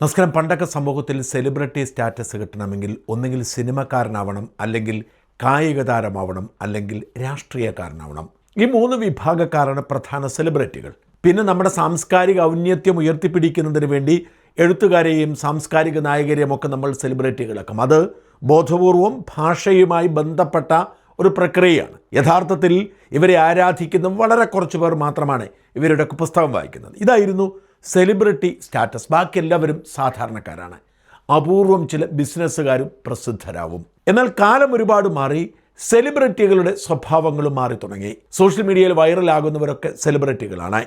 നമസ്കാരം. പണ്ടൊക്കെ സമൂഹത്തിൽ സെലിബ്രിറ്റി സ്റ്റാറ്റസ് കിട്ടണമെങ്കിൽ ഒന്നുകിൽ സിനിമക്കാരനാവണം, അല്ലെങ്കിൽ കായിക താരമാവണം, അല്ലെങ്കിൽ രാഷ്ട്രീയക്കാരനാവണം. ഈ മൂന്ന് വിഭാഗക്കാരാണ് പ്രധാന സെലിബ്രിറ്റികൾ. പിന്നെ നമ്മുടെ സാംസ്കാരിക ഔന്നത്യം ഉയർത്തിപ്പിടിക്കുന്നതിന് വേണ്ടി എഴുത്തുകാരെയും സാംസ്കാരിക നായകരെയും ഒക്കെ നമ്മൾ സെലിബ്രിറ്റികളാക്കും. അത് ബോധപൂർവം ഭാഷയുമായി ബന്ധപ്പെട്ട ഒരു പ്രക്രിയയാണ്. യഥാർത്ഥത്തിൽ ഇവരെ ആരാധിക്കുന്ന വളരെ കുറച്ച് പേർ മാത്രമാണ് ഇവരുടെയൊക്കെ പുസ്തകം വായിക്കുന്നത്. ഇതായിരുന്നു സെലിബ്രിറ്റി സ്റ്റാറ്റസ്. ബാക്കി എല്ലാവരും സാധാരണക്കാരാണ്. അപൂർവം ചില ബിസിനസ്സുകാരും പ്രസിദ്ധരാവും. എന്നാൽ കാലം ഒരുപാട് മാറി, സെലിബ്രിറ്റികളുടെ സ്വഭാവങ്ങളും മാറി തുടങ്ങി. സോഷ്യൽ മീഡിയയിൽ വൈറലാകുന്നവരൊക്കെ സെലിബ്രിറ്റികളാണ്.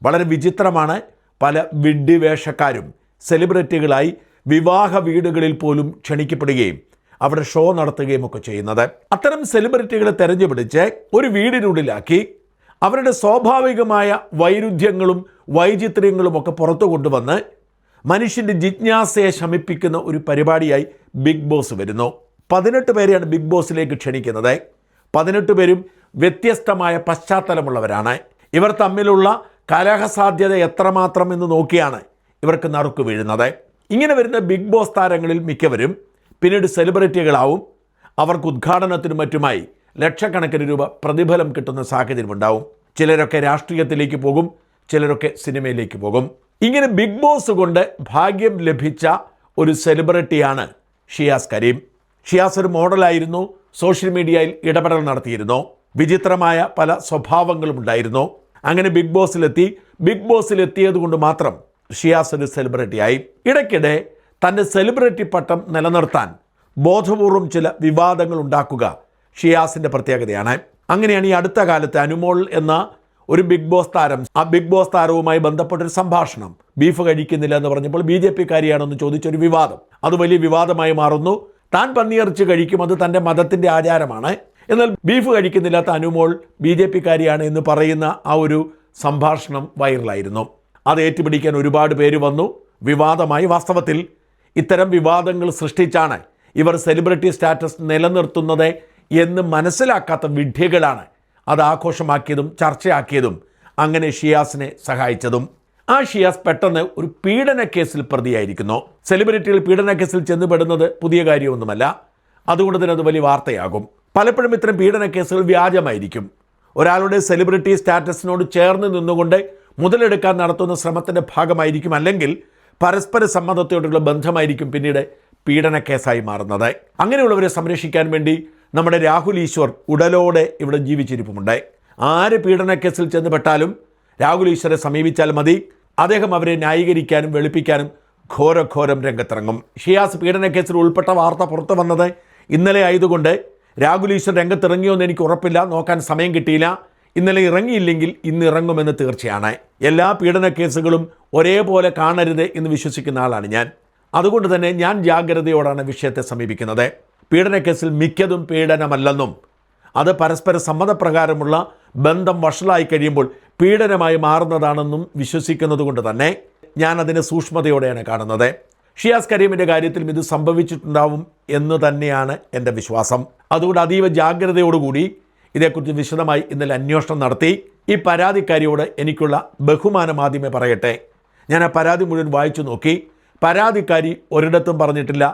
വളരെ വിചിത്രമാണ്. പല വിഡ്ഢിവേഷക്കാരും സെലിബ്രിറ്റികളായി വിവാഹ വീടുകളിൽ പോലും ക്ഷണിക്കപ്പെടുകയും അവിടെ ഷോ നടത്തുകയും ഒക്കെ ചെയ്യുന്നത്. അത്തരം സെലിബ്രിറ്റികളെ തെരഞ്ഞുപിടിച്ച് ഒരു വീടിനുള്ളിലാക്കി അവരുടെ സ്വാഭാവികമായ വൈരുദ്ധ്യങ്ങളും വൈചിത്ര്യങ്ങളും ഒക്കെ പുറത്തു കൊണ്ടുവന്ന് മനുഷ്യൻ്റെ ജിജ്ഞാസയെ ശമിപ്പിക്കുന്ന ഒരു പരിപാടിയായി ബിഗ് ബോസ് വരുന്നു. 18 പേരെയാണ് ബിഗ് ബോസിലേക്ക് ക്ഷണിക്കുന്നത്. 18 പേരും വ്യത്യസ്തമായ പശ്ചാത്തലമുള്ളവരാണ്. ഇവർ തമ്മിലുള്ള കലഹസാധ്യത എത്രമാത്രം എന്ന് നോക്കിയാണ് ഇവർക്ക് നറുക്ക് വീഴുന്നത്. ഇങ്ങനെ വരുന്ന ബിഗ് ബോസ് താരങ്ങളിൽ മിക്കവരും പിന്നീട് സെലിബ്രിറ്റികളാവും. അവർക്ക് ഉദ്ഘാടനത്തിനും മറ്റുമായി ലക്ഷക്കണക്കിന് രൂപ പ്രതിഫലം കിട്ടുന്ന സാഹചര്യമുണ്ടാവും. ചിലരൊക്കെ രാഷ്ട്രീയത്തിലേക്ക് പോകും, ചിലരൊക്കെ സിനിമയിലേക്ക് പോകും. ഇങ്ങനെ ബിഗ് ബോസ് കൊണ്ട് ഭാഗ്യം ലഭിച്ച ഒരു സെലിബ്രിറ്റിയാണ് ഷിയാസ് കരീം. ഷിയാസ് ഒരു മോഡലായിരുന്നു. സോഷ്യൽ മീഡിയയിൽ ഇടപെടൽ നടത്തിയിരുന്നു. വിചിത്രമായ പല സ്വഭാവങ്ങളും ഉണ്ടായിരുന്നു. അങ്ങനെ ബിഗ് ബോസിലെത്തിയത് കൊണ്ട് മാത്രം ഷിയാസ് ഒരു സെലിബ്രിറ്റിയായി. ഇടയ്ക്കിടെ തൻ്റെ സെലിബ്രിറ്റി പട്ടം നിലനിർത്താൻ ബോധപൂർവം ചില വിവാദങ്ങൾ ഉണ്ടാക്കുക ഷിയാസിൻ്റെ പ്രത്യേകതയാണ്. അങ്ങനെയാണ് ഈ അടുത്ത കാലത്ത് അനുമോൾ എന്ന ഒരു ബിഗ് ബോസ് താരം, ആ ബിഗ് ബോസ് താരവുമായി ബന്ധപ്പെട്ടൊരു സംഭാഷണം, ബീഫ് കഴിക്കുന്നില്ല എന്ന് പറഞ്ഞപ്പോൾ BJP-കാരിയാണെന്ന് ചോദിച്ചൊരു വിവാദം. അത് വലിയ വിവാദമായി മാറുന്നു. താൻ പന്നിയിറച്ചി കഴിക്കും, അത് തൻ്റെ മതത്തിൻ്റെ ആചാരമാണ്. എന്നാൽ ബീഫ് കഴിക്കുന്നില്ലാത്ത അനുമോൾ BJP-കാരിയാണ് എന്ന് പറയുന്ന ആ ഒരു സംഭാഷണം വൈറലായിരുന്നു. അത് ഏറ്റുപിടിക്കാൻ ഒരുപാട് പേര് വന്നു. വിവാദമായി. വാസ്തവത്തിൽ ഇത്തരം വിവാദങ്ങൾ സൃഷ്ടിച്ചാണ് ഇവർ സെലിബ്രിറ്റി സ്റ്റാറ്റസ് നിലനിർത്തുന്നത് എന്ന് മനസ്സിലാക്കാത്ത വിഡ്ഢികളാണ് അത് ആഘോഷമാക്കിയതും ചർച്ചയാക്കിയതും അങ്ങനെ ഷിയാസിനെ സഹായിച്ചതും. ആ ഷിയാസ് പെട്ടെന്ന് ഒരു പീഡന കേസിൽ പ്രതിയായിരിക്കുന്നു. സെലിബ്രിറ്റികൾ പീഡന കേസിൽ ചെന്നുപെടുന്നത് പുതിയ കാര്യമൊന്നുമല്ല. അതുകൊണ്ട് തന്നെ അത് വലിയ വാർത്തയാകും. പലപ്പോഴും ഇത്തരം പീഡന കേസുകൾ വ്യാജമായിരിക്കും. ഒരാളുടെ സെലിബ്രിറ്റി സ്റ്റാറ്റസിനോട് ചേർന്ന് നിന്നുകൊണ്ട് മുതലെടുക്കാൻ നടത്തുന്ന ശ്രമത്തിൻ്റെ ഭാഗമായിരിക്കും, അല്ലെങ്കിൽ പരസ്പര സമ്മതത്തോടുള്ള ബന്ധമായിരിക്കും പിന്നീട് പീഡന കേസായി മാറുന്നത്. അങ്ങനെയുള്ളവരെ സംരക്ഷിക്കാൻ വേണ്ടി നമ്മുടെ രാഹുൽ ഈശ്വർ ഉടലോടെ ഇവിടെ ജീവിച്ചിരിപ്പുമുണ്ട്. ആര് പീഡന കേസിൽ ചെന്നുപെട്ടാലും രാഹുൽ ഈശ്വരെ സമീപിച്ചാൽ മതി. അദ്ദേഹം അവരെ ന്യായീകരിക്കാനും വെളുപ്പിക്കാനും ഘോരം രംഗത്തിറങ്ങും. ഷിയാസ് പീഡന കേസിൽ ഉൾപ്പെട്ട വാർത്ത പുറത്തു വന്നത് ഇന്നലെ ആയതുകൊണ്ട് രാഹുൽ ഈശ്വർ രംഗത്തിറങ്ങിയോ എന്ന് എനിക്ക് ഉറപ്പില്ല. നോക്കാൻ സമയം കിട്ടിയില്ല. ഇന്നലെ ഇറങ്ങിയില്ലെങ്കിൽ ഇന്ന് ഇറങ്ങുമെന്ന് തീർച്ചയാണ്. എല്ലാ പീഡന കേസുകളും ഒരേപോലെ കാണരുത് എന്ന് വിശ്വസിക്കുന്ന ആളാണ് ഞാൻ. അതുകൊണ്ട് തന്നെ ഞാൻ ജാഗ്രതയോടാണ് വിഷയത്തെ സമീപിക്കുന്നത്. പീഡനക്കേസിൽ മിക്കതും പീഡനമല്ലെന്നും അത് പരസ്പര സമ്മതപ്രകാരമുള്ള ബന്ധം വഷളായി കഴിയുമ്പോൾ പീഡനമായി മാറുന്നതാണെന്നും വിശ്വസിക്കുന്നത് കൊണ്ട് തന്നെ ഞാൻ അതിനെ സൂക്ഷ്മതയോടെയാണ് കാണുന്നത്. ഷിയാസ് കരീമിൻ്റെ കാര്യത്തിലും ഇത് സംഭവിച്ചിട്ടുണ്ടാവും എന്ന് തന്നെയാണ് എൻ്റെ വിശ്വാസം. അതുകൊണ്ട് അതീവ ജാഗ്രതയോടുകൂടി ഇതേക്കുറിച്ച് വിശദമായി ഇന്നലെ അന്വേഷണം നടത്തി. ഈ പരാതിക്കാരിയോട് എനിക്കുള്ള ബഹുമാനം ആദ്യമേ പറയട്ടെ. ഞാൻ ആ പരാതി മുഴുവൻ വായിച്ചു നോക്കി. പരാതിക്കാരി ഒരിടത്തും പറഞ്ഞിട്ടില്ല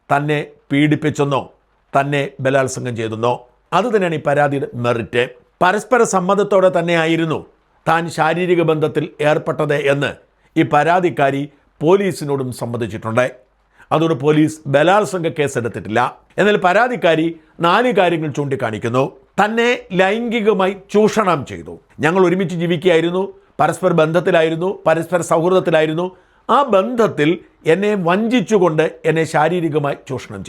തന്നെ പീഡിപ്പിച്ചെന്നോ തന്നെ ബലാത്സംഗം ചെയ്തെന്നോ. അതുതന്നെയാണ് ഈ പരാതിയുടെ മെറിറ്റ്. പരസ്പര സമ്മതത്തോടെ തന്നെയായിരുന്നു താൻ ശാരീരിക ബന്ധത്തിൽ ഏർപ്പെട്ടത് എന്ന് ഈ പരാതിക്കാരി പോലീസിനോടും സമ്മതിച്ചിട്ടുണ്ട്. അതുകൊണ്ട് പോലീസ് ബലാത്സംഗ കേസെടുത്തിട്ടില്ല. എന്നാൽ പരാതിക്കാരി 4 കാര്യങ്ങൾ ചൂണ്ടിക്കാണിക്കുന്നു. തന്നെ ലൈംഗികമായി ചൂഷണം ചെയ്തു. ഞങ്ങൾ ഒരുമിച്ച് ജീവിക്കുകയായിരുന്നു, പരസ്പര ബന്ധത്തിലായിരുന്നു, പരസ്പര സൗഹൃദത്തിലായിരുന്നു. ആ ബന്ധത്തിൽ എന്നെ വഞ്ചിച്ചുകൊണ്ട് എന്നെ ശാരീരികമായി ചൂഷണം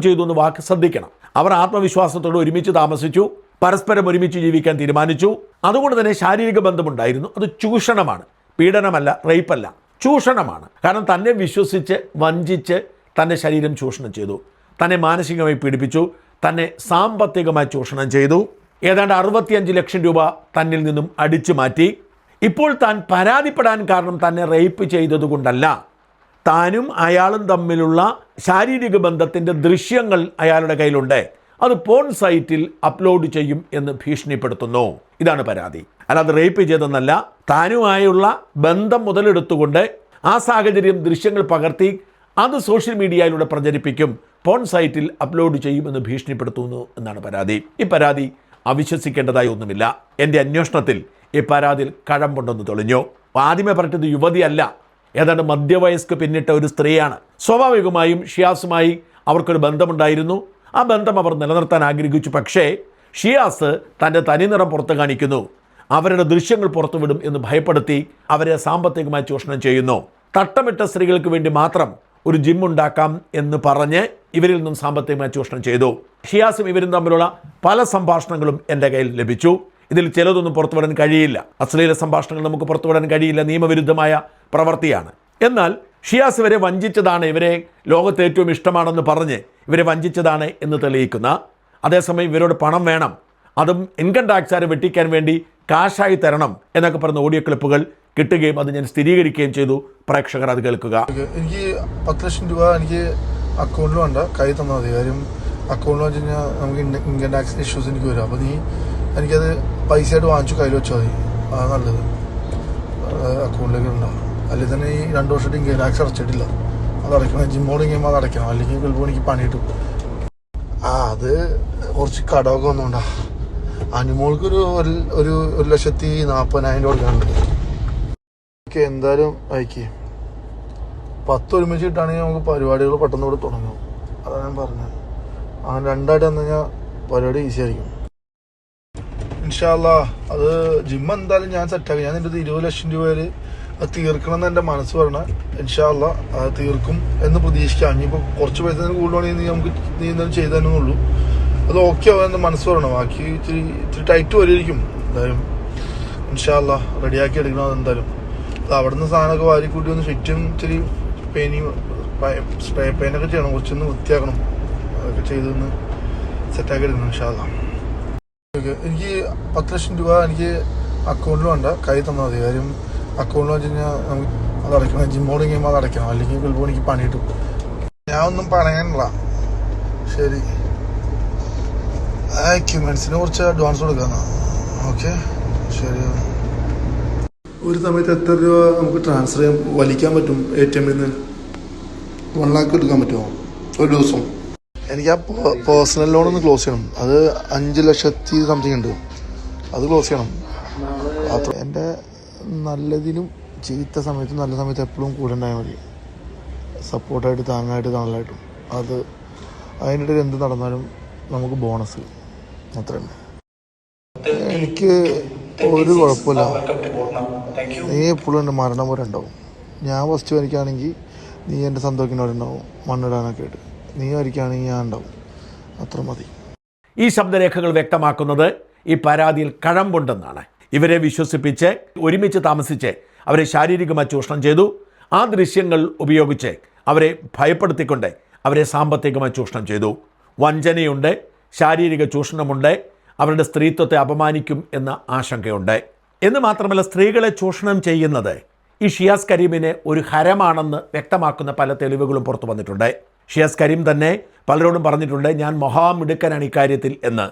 ചെയ്തു എന്ന് വാക്ക് ശ്രദ്ധിക്കണം. അവർ ആത്മവിശ്വാസത്തോടെ ഒരുമിച്ച് താമസിച്ചു, പരസ്പരം ഒരുമിച്ച് ജീവിക്കാൻ തീരുമാനിച്ചു. അതുകൊണ്ട് തന്നെ ശാരീരിക ബന്ധമുണ്ടായിരുന്നു. അത് ചൂഷണമാണ്, പീഡനമല്ല, റേപ്പല്ല, ചൂഷണമാണ്. കാരണം തന്നെ വിശ്വസിച്ച് വഞ്ചിച്ച് തൻ്റെ ശരീരം ചൂഷണം ചെയ്തു, തന്നെ മാനസികമായി പീഡിപ്പിച്ചു, തന്നെ സാമ്പത്തികമായി ചൂഷണം ചെയ്തു. ഏതാണ്ട് 65 ലക്ഷം രൂപ തന്നിൽ നിന്നും അടിച്ചു മാറ്റി. ഇപ്പോൾ താൻ പരാതിപ്പെടാൻ കാരണം തന്നെ റേപ്പ് ചെയ്തതുകൊണ്ടല്ല, താനും അയാളും തമ്മിലുള്ള ശാരീരിക ബന്ധത്തിൻ്റെ ദൃശ്യങ്ങൾ അയാളുടെ കയ്യിലുണ്ട്, അത് പോൺ സൈറ്റിൽ അപ്ലോഡ് ചെയ്യും എന്ന് ഭീഷണിപ്പെടുത്തുന്നു. ഇതാണ് പരാതി. അല്ലാതെ റേപ്പ് ചെയ്തെന്നല്ല. താനുമായുള്ള ബന്ധം മുതലെടുത്തുകൊണ്ട് ആ സാഹചര്യം ദൃശ്യങ്ങൾ പകർത്തി അത് സോഷ്യൽ മീഡിയയിലൂടെ പ്രചരിപ്പിക്കും, പോൺ സൈറ്റിൽ അപ്ലോഡ് ചെയ്യുമെന്ന് ഭീഷണിപ്പെടുത്തുന്നു എന്നാണ് പരാതി. ഈ പരാതി അവിശ്വസിക്കേണ്ടതായി ഒന്നുമില്ല. എൻ്റെ അന്വേഷണത്തിൽ ഈ പരാതിയിൽ കഴമ്പുണ്ടെന്ന് തെളിഞ്ഞു. ആദ്യമേ പറഞ്ഞത് യുവതിയല്ല, ഏതാണ്ട് മധ്യവയസ്ക് പിന്നിട്ട ഒരു സ്ത്രീയാണ്. സ്വാഭാവികമായും ഷിയാസുമായി അവർക്കൊരു ബന്ധമുണ്ടായിരുന്നു. ആ ബന്ധം അവർ നിലനിർത്താൻ ആഗ്രഹിച്ചു. പക്ഷേ ഷിയാസ് തൻ്റെ തനിനിറം പുറത്ത് കാണിക്കുന്നു, അവരുടെ ദൃശ്യങ്ങൾ പുറത്തുവിടും എന്ന് ഭയപ്പെടുത്തി അവരെ സാമ്പത്തികമായി ചൂഷണം ചെയ്യുന്നു. തട്ടമിട്ട സ്ത്രീകൾക്ക് വേണ്ടി മാത്രം ഒരു ജിം ഉണ്ടാക്കാം എന്ന് പറഞ്ഞ് ഇവരിൽ നിന്നും സാമ്പത്തികമായി ചൂഷണം ചെയ്തു. ഷിയാസും ഇവരും തമ്മിലുള്ള പല സംഭാഷണങ്ങളും എൻ്റെ കയ്യിൽ ലഭിച്ചു. ഇതിൽ ചിലതൊന്നും പുറത്തുവിടാൻ കഴിയില്ല. അശ്ലീല സംഭാഷണങ്ങൾ നമുക്ക് പുറത്തുവിടാൻ കഴിയില്ല, നിയമവിരുദ്ധമായ പ്രവൃത്തിയാണ്. എന്നാൽ ഷിയാസ് ഇവരെ വഞ്ചിച്ചതാണ്, ഇവരെ ലോകത്ത് ഏറ്റവും ഇഷ്ടമാണെന്ന് പറഞ്ഞ് ഇവരെ വഞ്ചിച്ചതാണ് എന്ന് തെളിയിക്കുന്ന, അതേസമയം ഇവരോട് പണം വേണം, അതും ഇൻകം ടാക്സുകാരെ വെട്ടിക്കാൻ വേണ്ടി കാശായി തരണം എന്നൊക്കെ പറഞ്ഞ ഓഡിയോ ക്ലിപ്പുകൾ കിട്ടുകയും അത് ഞാൻ സ്ഥിരീകരിക്കുകയും ചെയ്തു. പ്രേക്ഷകർ അത് കേൾക്കുക. എനിക്ക് 10 ലക്ഷം രൂപ എനിക്ക് അക്കൗണ്ടിൽ വേണ്ട, കൈ തന്നാൽ മതി. കാര്യം അക്കൗണ്ടിൽ വെച്ച് കഴിഞ്ഞാൽ നമുക്ക് ഇൻകം ടാക്സ് ഇഷ്യൂസ് എനിക്ക് വരും. അപ്പോൾ നീ എനിക്കത് പൈസയായിട്ട് വാങ്ങിച്ചു കയ്യിൽ വെച്ചാൽ മതി, അതാണ് നല്ലത്. അക്കൗണ്ടിലേക്ക് ഉണ്ടാവും. അല്ലെങ്കിൽ തന്നെ ഈ 2 വർഷമായിട്ട് ഇൻകം ടാക്സ് അടച്ചിട്ടില്ല, അത് അടയ്ക്കണം. ജിമ്മോട് കഴിയുമ്പോൾ അത് അടയ്ക്കണം, അല്ലെങ്കിൽ ചിലപ്പോൾ എനിക്ക് പണി കിട്ടും. അത് കുറച്ച് കടമൊക്കെ വന്നോണ്ടാ. അനുമോൾക്കൊരു 1,40,000 കൊടുക്കാനുണ്ട്. ഓക്കെ, എന്തായാലും അയക്ക്. 10 ഒരുമിച്ച് കിട്ടുകയാണെങ്കിൽ നമുക്ക് പരിപാടികൾ പെട്ടെന്ന് കൂടെ തുടങ്ങും. അതാണ് ഞാൻ പറഞ്ഞത്. അങ്ങനെ 2 ആയിട്ട് വന്നു കഴിഞ്ഞാൽ പരിപാടി ഈസി ആയിരിക്കും. ഇൻഷാ അല്ലാഹ് അത് ജിം എന്തായാലും ഞാൻ സെറ്റാക്കി. ഞാൻ എൻ്റെ 20 ലക്ഷം രൂപയിൽ അത് തീർക്കണം എന്ന് എൻ്റെ മനസ്സ് പറഞ്ഞാൽ ഇൻഷാ അല്ലാഹ് അത് തീർക്കും എന്ന് പ്രതീക്ഷിക്കാം. ഇനിയിപ്പോൾ കുറച്ച് പൈസ കൂടുതലാണെങ്കിൽ നമുക്ക് നീ എന്തായാലും ചെയ്തു തന്നെ ഉള്ളൂ. അത് ഓക്കെ ആവും എന്ന് മനസ്സ് പറയണം. ബാക്കി ഇത്തിരി ടൈറ്റ് വരുമായിരിക്കും. എന്തായാലും ഇൻഷാ അല്ലാഹ് റെഡിയാക്കി എടുക്കണം. അതെന്തായാലും അത് അവിടുന്ന് സാധനമൊക്കെ വാരിക്കൂട്ടി ഒന്ന് ഫിറ്റും ഇത്തിരി സ്പ്രേ പെയിനൊക്കെ ചെയ്യണം, കുറച്ചൊന്ന് വൃത്തിയാക്കണം. അതൊക്കെ ചെയ്തൊന്ന് സെറ്റാക്കി എടുക്കണം ഇൻഷാ അല്ലാഹ്. എനിക്ക് 10 ലക്ഷം രൂപ എനിക്ക് അക്കൗണ്ടിൽ വേണ്ട, കൈ തന്നാൽ മതി. കാര്യം അക്കൗണ്ടിൽ വെച്ച് കഴിഞ്ഞാൽ നമുക്ക് അത് അടയ്ക്കണം. ജിമ്മോട് കഴിയുമ്പോൾ അത് അടയ്ക്കണം, അല്ലെങ്കിൽ ചിലപ്പോൾ എനിക്ക് പണി കിട്ടും. ഞാൻ ഒന്നും പറയാനില്ല. ശരി, എക്യുപ്മെന്റ്സിന് കുറച്ച് അഡ്വാൻസ് കൊടുക്കാന്നാ. ഓക്കെ ശരി. ഒരു സമയത്ത് എത്ര രൂപ നമുക്ക് ട്രാൻസ്ഫർ ചെയ്യാൻ വലിക്കാൻ പറ്റും ATM-ൽ നിന്ന്? 1 lakh എടുക്കാൻ പറ്റുമോ ഒരു ദിവസം? എനിക്ക് ആ പേഴ്സണൽ ലോൺ ഒന്ന് ക്ലോസ് ചെയ്യണം. അത് 5 ലക്ഷത്തി സംതിങ് ഉണ്ട്, അത് ക്ലോസ് ചെയ്യണം. എൻ്റെ നല്ലതിനും ചീത്ത സമയത്തും നല്ല സമയത്ത് എപ്പോഴും കൂടെ ഉണ്ടായാൽ മതി. സപ്പോർട്ടായിട്ട്, താങ്ങായിട്ട്, തണലായിട്ടും. അതിനിടയിൽ എന്ത് നടന്നാലും നമുക്ക് ബോണസ് അത്രയുണ്ട്. എനിക്ക് ഒരു കുഴപ്പമില്ല. നീ എപ്പോഴും എൻ്റെ മരണം പോലെ ഉണ്ടാവും. ഞാൻ ഫസ്റ്റ് വരയ്ക്കുകയാണെങ്കിൽ നീ എൻ്റെ സന്തോഷത്തിനോടുണ്ടാവും, മണ്ണിടാനൊക്കെ ആയിട്ട്. നീ വരയ്ക്കുകയാണെങ്കിൽ ഞാൻ ഉണ്ടാവും, അത്ര മതി. ഈ ശബ്ദരേഖകൾ വ്യക്തമാക്കുന്നത് ഈ പരാതിയിൽ കഴമ്പുണ്ടെന്നാണ്. ഇവരെ വിശ്വസിപ്പിച്ച് ഒരുമിച്ച് താമസിച്ച് അവരെ ശാരീരികമായി ചൂഷണം ചെയ്തു. ആ ദൃശ്യങ്ങൾ ഉപയോഗിച്ച് അവരെ ഭയപ്പെടുത്തിക്കൊണ്ട് അവരെ സാമ്പത്തികമായി ചൂഷണം ചെയ്തു. വഞ്ചനയുണ്ട്, ശാരീരിക ചൂഷണമുണ്ട്, അവരുടെ സ്ത്രീത്വത്തെ അപമാനിക്കും എന്ന ആശങ്കയുണ്ട്. എന്ന് മാത്രമല്ല, സ്ത്രീകളെ ചൂഷണം ചെയ്യുന്നത് ഈ ഷിയാസ് കരീമിനെ ഒരു ഹരമാണെന്ന് വ്യക്തമാക്കുന്ന പല തെളിവുകളും പുറത്തു വന്നിട്ടുണ്ട്. ഷിയാസ് കരീം തന്നെ പലരോടും പറഞ്ഞിട്ടുണ്ട്, ഞാൻ മഹാമിടുക്കനാണ് ഇക്കാര്യത്തിൽ എന്ന്.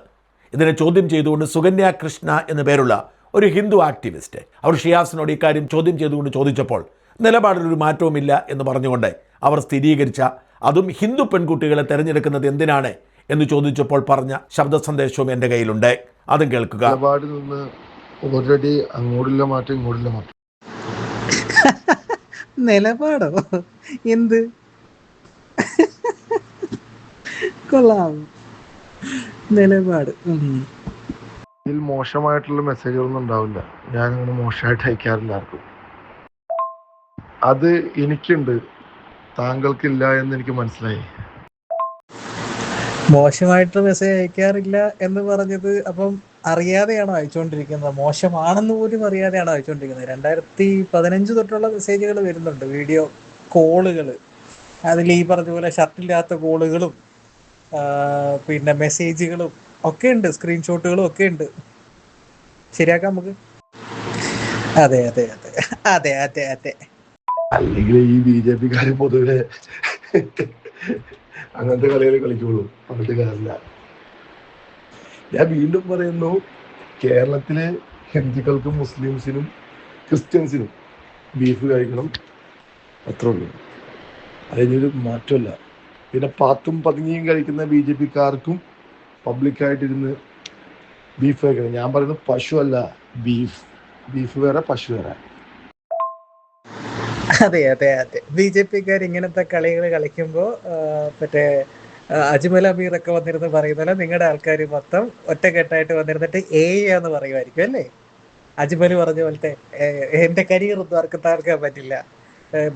ഇതിനെ ചോദ്യം ചെയ്തുകൊണ്ട് സുകന്യ കൃഷ്ണ എന്നു പേരുള്ള ഒരു ഹിന്ദു ആക്ടിവിസ്റ്റ് അവർ ഷിയാസിനോട് ഇക്കാര്യം ചോദ്യം ചെയ്തുകൊണ്ട് ചോദിച്ചപ്പോൾ നിലപാടിലൊരു മാറ്റവുമില്ല എന്ന് പറഞ്ഞുകൊണ്ട് അവർ സ്ഥിരീകരിച്ച, അതും ഹിന്ദു പെൺകുട്ടികളെ തിരഞ്ഞെടുക്കുന്നത് എന്തിനാണ് എന്ന് ചോദിച്ചപ്പോൾ പറഞ്ഞ ശബ്ദ സന്ദേശവും എൻ്റെ കയ്യിലുണ്ട്. അതും കേൾക്കുക. നിലപാടിൽ നിന്ന് ഓൾറെഡി അങ്ങോട്ടുള്ള മാറ്റം ഇങ്ങോട്ടുള്ള മാറ്റം. നിലപാടോ? എന്ത് കൊള്ളാം നിലപാട്. ഇതിൽ മോശമായിട്ടുള്ള മെസ്സേജുകളൊന്നും ഉണ്ടാവില്ല. ഞാനിങ്ങനെ മോശമായിട്ട് അയക്കാറില്ല ആർക്കും. അത് എനിക്കുണ്ട്, താങ്കൾക്കില്ല എന്ന് എനിക്ക് മനസ്സിലായി. മോശമായിട്ട് മെസ്സേജ് അയക്കാറില്ല എന്ന് പറഞ്ഞത് അപ്പം അറിയാതെയാണോ അയച്ചുകൊണ്ടിരിക്കുന്നത്? മോശമാണെന്ന് പോലും അറിയാതെയാണോ അയച്ചുകൊണ്ടിരിക്കുന്നത്? 2015 തൊട്ടുള്ള മെസ്സേജുകൾ വരുന്നുണ്ട്, വീഡിയോ കോളുകൾ. അതിൽ ഈ പറഞ്ഞ പോലെ ഷർട്ടില്ലാത്ത കോളുകളും പിന്നെ മെസ്സേജുകളും ഒക്കെ ഉണ്ട്, സ്ക്രീൻഷോട്ടുകളും ഒക്കെ ഉണ്ട്. ശരിയാക്കാം നമുക്ക്. അതെ അതെ അതെ അതെ അതെ അതെ. അല്ലെങ്കിൽ ഈ BJP-ക്കാര് പൊതുവെ അങ്ങനത്തെ കളികൾ കളിക്കുള്ളൂ, അങ്ങനത്തെ കാര്യമില്ല. ഞാൻ വീണ്ടും പറയുന്നു, കേരളത്തിലെ ഹിന്ദുക്കൾക്കും മുസ്ലിംസിനും ക്രിസ്ത്യൻസിനും ബീഫ് കഴിക്കണം, അത്രേ ഉള്ളൂ. അതിനൊരു മാറ്റമല്ല. പിന്നെ പാത്തും പതുങ്ങിയും കഴിക്കുന്ന BJP-ക്കാർക്കും പബ്ലിക്കായിട്ടിരുന്ന് ബീഫ് കഴിക്കണം. ഞാൻ പറയുന്നത് പശു അല്ല, ബീഫ് വേറെ, പശു വേറെ. അതെ അതെ അതെ, BJP-ക്കാർ ഇങ്ങനത്തെ കളികൾ കളിക്കുമ്പോൾ മറ്റേ അജ്മൽ അമീറൊക്കെ വന്നിരുന്ന് പറയുന്നത് നിങ്ങളുടെ ആൾക്കാർ മൊത്തം ഒറ്റക്കെട്ടായിട്ട് വന്നിരുന്നിട്ട് എന്ന് പറയുമായിരിക്കും അല്ലേ? അജ്മൽ പറഞ്ഞ പോലത്തെ എന്റെ കരിയർ ഒന്നും ആർക്കും താർക്കാൻ പറ്റില്ല,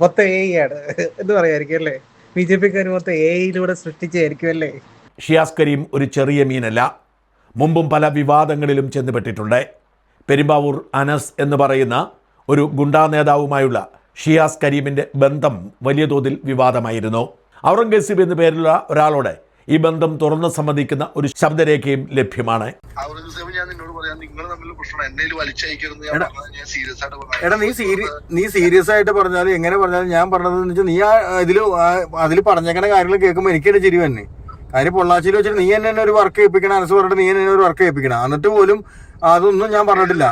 മൊത്തം ആണ് എന്ന് പറയുമായിരിക്കും അല്ലേ? BJP-ക്കാർ മൊത്തം യിലൂടെ സൃഷ്ടിച്ചായിരിക്കും അല്ലേ? ഷിയാസ് കരീം ഒരു ചെറിയ മീനല്ല. മുമ്പും പല വിവാദങ്ങളിലും ചെന്നുപെട്ടിട്ടുണ്ട്. പെരുമ്പാവൂർ അനസ് എന്ന് പറയുന്ന ഒരു ഗുണ്ടാ നേതാവുമായുള്ള ഷിയാസ് കരീമിൻ്റെ ബന്ധം വലിയ തോതിൽ വിവാദമായിരുന്നു. ഔറംഗസീബ് എന്ന പേരിലുള്ള ഒരാളോട് ഈ ബന്ധം തുറന്ന് സമ്മതിക്കുന്ന ഒരു ശബ്ദരേഖയും ലഭ്യമാണ്. എടാ നീ സീരിയസ് ആയിട്ട് പറഞ്ഞാലും എങ്ങനെ പറഞ്ഞാലും ഞാൻ പറഞ്ഞതെന്ന് വെച്ചാൽ നീ അതിൽ പറഞ്ഞേക്കണ കാര്യങ്ങൾ കേൾക്കുമ്പോൾ എനിക്കെന്നെ ചിരി തന്നെ. കാര്യം പൊള്ളാച്ചിയിൽ വെച്ചിട്ട് നീ എന്നെ ഒരു വർക്ക് ചെയ്യിപ്പിക്കണം, അനസ് പറഞ്ഞിട്ട് നീ എന്നെ ഒരു വർക്ക് ചെയ്യിപ്പിക്കണം. എന്നിട്ട് പോലും അതൊന്നും ഞാൻ പറഞ്ഞിട്ടില്ല.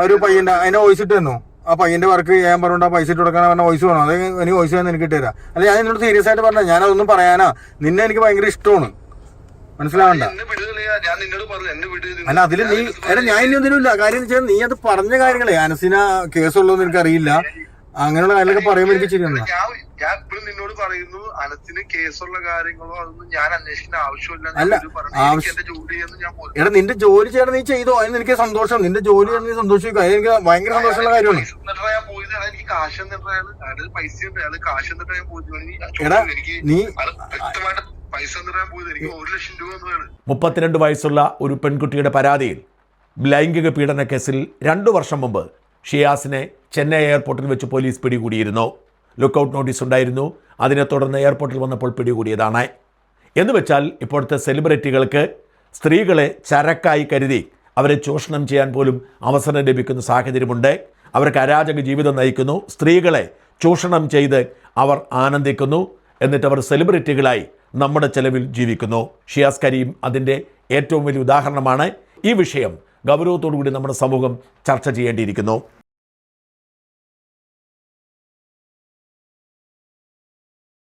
ഒരു പയ്യന്റെ അതിനെ വോയിസ് ഇട്ട് തന്നു. ആ പയ്യന്റെ വർക്ക് ചെയ്യാൻ പറഞ്ഞിട്ട് ആ പൈസ ഇട്ട് കൊടുക്കാൻ പറഞ്ഞ വോയിസ് വേണം. അത് എനിക്ക് വോയിസ് ചെയ്യാൻ എനിക്ക് ഇട്ടുതരാം. അല്ല ഞാൻ എന്നോട് സീരിയസ് ആയിട്ട് പറഞ്ഞ ഞാൻ അതൊന്നും പറയാനാ. നിന്നെ എനിക്ക് ഭയങ്കര ഇഷ്ടമാണ്, മനസ്സിലാവണ്ട. അല്ല അതില് നീ ഞാൻ ഇനി ഒന്നിനും ഇല്ല. കാര്യം എന്ന് വെച്ചാൽ നീ അത് പറഞ്ഞ കാര്യങ്ങളെ അനസിന കേസുള്ളതെന്ന് എനിക്കറിയില്ല. അങ്ങനെയുള്ള കാര്യങ്ങളൊക്കെ പറയുമ്പോൾ എനിക്ക് ശരിയാണ്. ഞാൻ ഇപ്പോഴും നിന്നോട് പറയുന്നു, അനസിന് കേസുള്ള കാര്യങ്ങളോ അതൊന്നും ഞാൻ അന്വേഷിക്കേണ്ട ആവശ്യമില്ല. എടാ നിന്റെ ജോലി ചെയ്യണം, നീ ചെയ്തോ, അതിന് എനിക്ക് സന്തോഷം. നിന്റെ ജോലി ചെയ്യണം, നീ സന്തോഷിക്കുക, അത് എനിക്ക് ഭയങ്കര സന്തോഷമുള്ള കാര്യമാണ്. ഞാൻ പോയത് എനിക്ക് കാശ് എന്നിട്ട് പൈസ ഉണ്ട്, അത് കാശ് എന്നിട്ട് ഞാൻ പോയിട്ട് എടാ നീ വ്യക്തമായിട്ട് പൈസ എന്നിട്ട് ഞാൻ പോയത് എനിക്ക് 1 ലക്ഷം രൂപ എന്നാണ്. 32 വയസ്സുള്ള ഒരു പെൺകുട്ടിയുടെ പരാതിയിൽ ലൈംഗിക പീഡന കേസിൽ 2 വർഷം മുമ്പ് ഷിയാസിനെ ചെന്നൈ എയർപോർട്ടിൽ വെച്ച് പോലീസ് പിടികൂടിയിരുന്നു. ലുക്കൌട്ട് നോട്ടീസ് ഉണ്ടായിരുന്നു. അതിനെ തുടർന്ന് എയർപോർട്ടിൽ വന്നപ്പോൾ പിടികൂടിയതാണ്. എന്ന് വെച്ചാൽ ഇപ്പോഴത്തെ സെലിബ്രിറ്റികൾക്ക് സ്ത്രീകളെ ചരക്കായി കരുതി അവരെ ചൂഷണം ചെയ്യാൻ പോലും അവസരം ലഭിക്കുന്ന സാഹചര്യമുണ്ട്. അവർക്ക് അരാജക ജീവിതം നയിക്കുന്നു. സ്ത്രീകളെ ചൂഷണം ചെയ്ത് അവർ ആനന്ദിക്കുന്നു. എന്നിട്ട് അവർ സെലിബ്രിറ്റികളായി നമ്മുടെ ചെലവിൽ ജീവിക്കുന്നു. ഷിയാസ് കരീം അതിൻ്റെ ഏറ്റവും വലിയ ഉദാഹരണമാണ്. ഈ വിഷയം ഗൗരവത്തോടു കൂടി നമ്മുടെ സമൂഹം ചർച്ച ചെയ്യേണ്ടിയിരിക്കുന്നു.